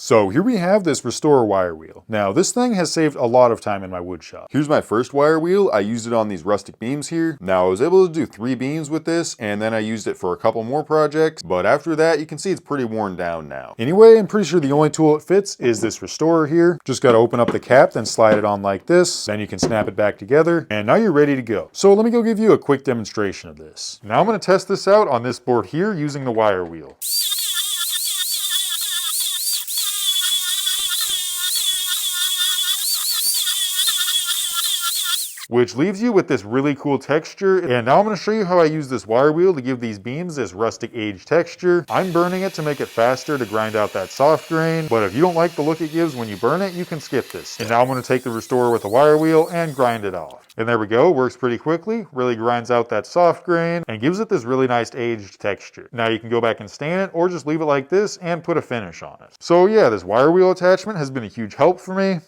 So here we have this Restore wire wheel. Now this thing has saved a lot of time in my wood shop. Here's my first wire wheel. I used it on these rustic beams here. Now I was able to do 3 beams with this, and then I used it for a couple more projects, but after that you can see it's pretty worn down now. Anyway, I'm pretty sure the only tool it fits is this Restorer here. Just gotta open up the cap, then slide it on like this, then you can snap it back together, and now you're ready to go. So let me go give you a quick demonstration of this. Now I'm gonna test this out on this board here using the wire wheel. Which leaves you with this really cool texture. And now I'm going to show you how I use this wire wheel to give these beams this rustic aged texture. I'm burning it to make it faster to grind out that soft grain, but if you don't like the look it gives when you burn it, you can skip this. And now I'm going to take the Restorer with the wire wheel and grind it off. And there we go, works pretty quickly, really grinds out that soft grain and gives it this really nice aged texture. Now you can go back and stain it or just leave it like this and put a finish on it. So yeah, this wire wheel attachment has been a huge help for me.